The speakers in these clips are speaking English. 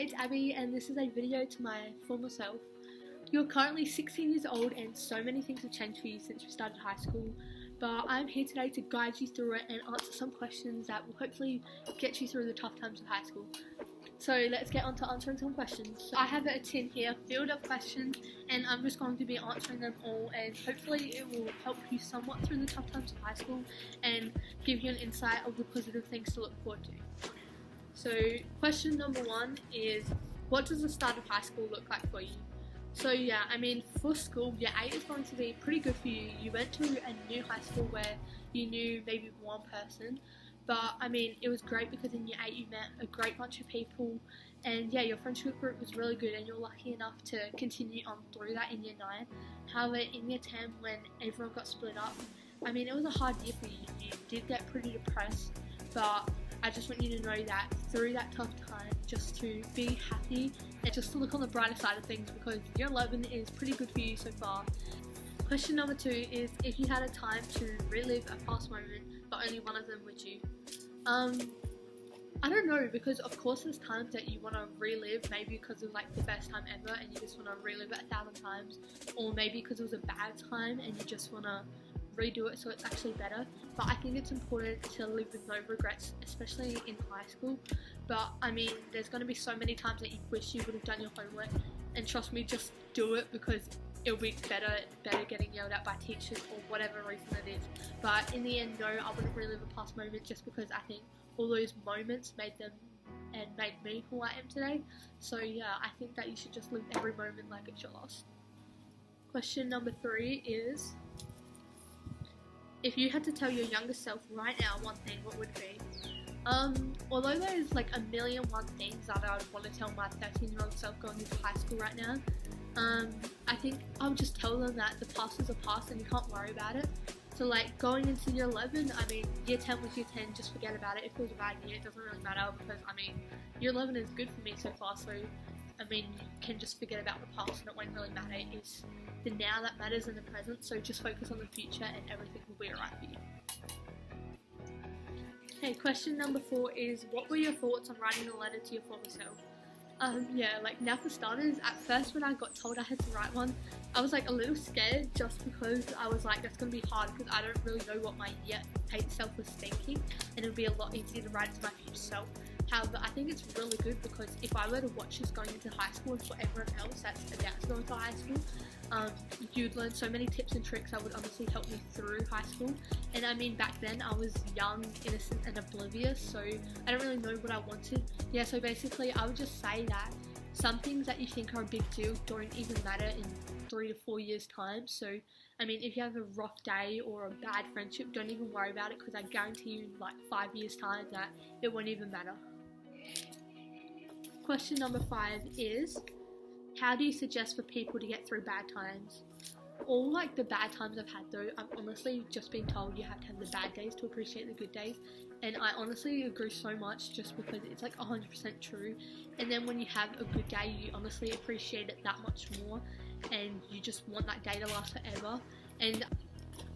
it's Abby and this is a video to my former self. You're currently 16 years old and so many things have changed for you since you started high school, but I'm here today to guide you through it and answer some questions that will hopefully get you through the tough times of high school. So let's get on to answering some questions. So I have a tin here filled of questions and I'm just going to be answering them all, and hopefully it will help you somewhat through the tough times of high school and give you an insight of the positive things to look forward to. So question number 1 is, what does the start of high school look like for you? So yeah, I mean, for school, year 8 is going to be pretty good for you. You went to a new high school where you knew maybe one person, but I mean, it was great because in year 8 you met a great bunch of people, and yeah, your friendship group was really good and you're lucky enough to continue on through that in year 9. However, in year 10, when everyone got split up, I mean, it was a hard year for you. You did get pretty depressed, but I just want you to know that through that tough time, just to be happy and just to look on the brighter side of things, because year 11 is pretty good for you so far. Question number 2 is, if you had a time to relive a past moment, but only one of them, would you? I don't know, because of course there's times that you want to relive, maybe because it was like the best time ever and you just want to relive it 1,000 times, or maybe because it was a bad time and you just want to redo it so it's actually better. But I think it's important to live with no regrets, especially in high school. But I mean, there's going to be so many times that you wish you would have done your homework, and trust me, just do it because it'll be better getting yelled at by teachers or whatever reason it is. But in the end, no, I wouldn't relive a past moment, just because I think all those moments made me who I am today. So yeah, I think that you should just live every moment like it's your last. Question number 3 is, if you had to tell your younger self right now one thing, what would it be? Although there's like a million one things that I would want to tell my 13-year-old self going into high school right now, I think I would just tell them that the past is a past and you can't worry about it. So like going into year 11, I mean, year 10 was year 10, just forget about it. If it was a bad year, it doesn't really matter, because I mean, year 11 is good for me so far, so I mean, you can just forget about the past and it won't really matter. It's the now that matters in the present, so just focus on the future and everything will be alright for you. Okay, question number 4 is, what were your thoughts on writing a letter to your former self? Yeah, like now for starters, at first when I got told I had to write one, I was like a little scared, just because I was like, that's going to be hard because I don't really know what my year 8 self was thinking, and it would be a lot easier to write it to my future self. However, I think it's really good because if I were to watch this going into high school and for everyone else that's about to go into high school, you'd learn so many tips and tricks that would honestly help me through high school. And I mean, back then I was young, innocent and oblivious, so I don't really know what I wanted. Yeah, so basically I would just say that some things that you think are a big deal don't even matter in 3 to 4 years time. So I mean, if you have a rough day or a bad friendship, don't even worry about it, because I guarantee you in like 5 years time that it won't even matter. Question number 5 is, how do you suggest for people to get through bad times? All like the bad times I've had though, I've honestly just been told you have to have the bad days to appreciate the good days, and I honestly agree so much, just because it's like 100% true. And then when you have a good day, you honestly appreciate it that much more, and you just want that day to last forever. And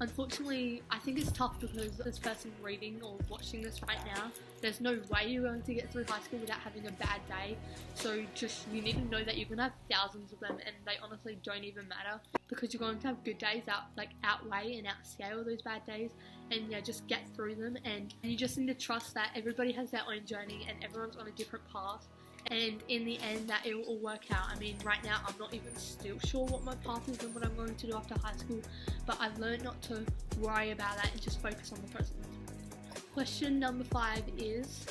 unfortunately, I think it's tough because this person reading or watching this right now, there's no way you're going to get through high school without having a bad day. So just, you need to know that you're going to have thousands of them, and they honestly don't even matter, because you're going to have good days outweigh and outscale those bad days. And yeah, just get through them, and you just need to trust that everybody has their own journey and everyone's on a different path. And in the end, that it will all work out. I mean, right now I'm not even still sure what my path is and what I'm going to do after high school, but I've learned not to worry about that and just focus on the present. Question number 5 is,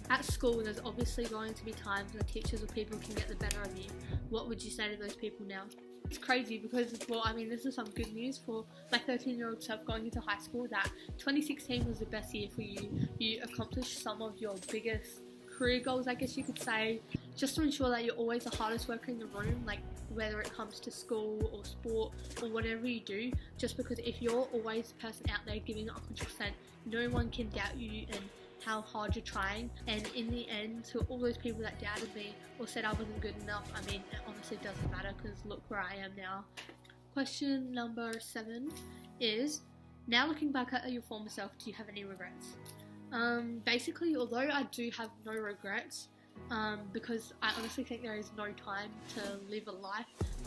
at school there's obviously going to be times where teachers or people can get the better of you. What would you say to those people now? It's crazy because, well, I mean, this is some good news for my 13-year-old self going into high school, that 2016 was the best year for you. You accomplished some of your biggest career goals, I guess you could say, just to ensure that you're always the hardest worker in the room, like whether it comes to school or sport or whatever you do, just because if you're always the person out there giving it 100%, no one can doubt you and how hard you're trying. And in the end, to all those people that doubted me or said I wasn't good enough, I mean, it honestly doesn't matter, because look where I am now. Question number 7 is, now looking back at your former self, do you have any regrets? Basically, although I do have no regrets, because I honestly think there is no time to live a life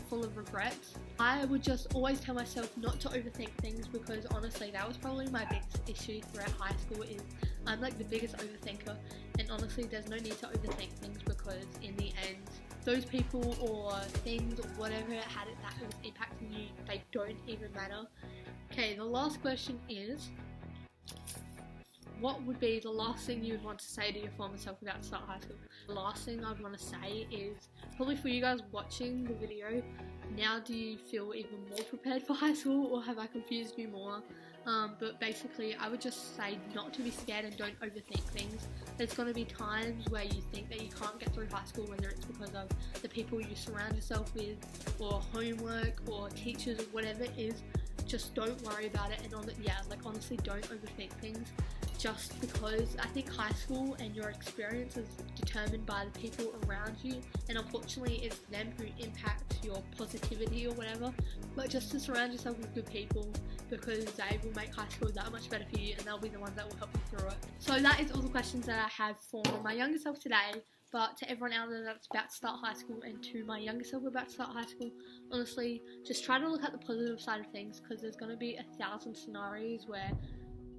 full of regrets. I would just always tell myself not to overthink things, because honestly that was probably my biggest issue throughout high school. Is I'm like the biggest overthinker, and honestly there's no need to overthink things, because in the end those people or things or whatever that was impacting you, they don't even matter. Okay, the last question is, what would be the last thing you would want to say to your former self about to start high school? The last thing I'd want to say is, probably for you guys watching the video, now do you feel even more prepared for high school, or have I confused you more? But basically I would just say not to be scared and don't overthink things. There's going to be times where you think that you can't get through high school, whether it's because of the people you surround yourself with, or homework, or teachers, or whatever it is. Just don't worry about it, and honestly don't overthink things, just because I think high school and your experience is determined by the people around you, and unfortunately it's them who impact your positivity or whatever. But just to surround yourself with good people, because they will make high school that much better for you, and they'll be the ones that will help you through it. So that is all the questions that I have for my younger self today. But to everyone out there that's about to start high school, and to my younger self about to start high school, honestly, just try to look at the positive side of things, because there's going to be 1,000 scenarios where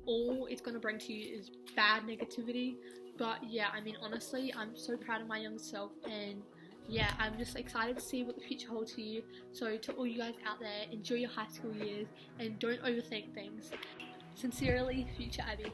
all it's going to bring to you is bad negativity. But yeah, I mean, honestly, I'm so proud of my younger self, and yeah, I'm just excited to see what the future holds for you. So to all you guys out there, enjoy your high school years and don't overthink things. Sincerely, future Abby.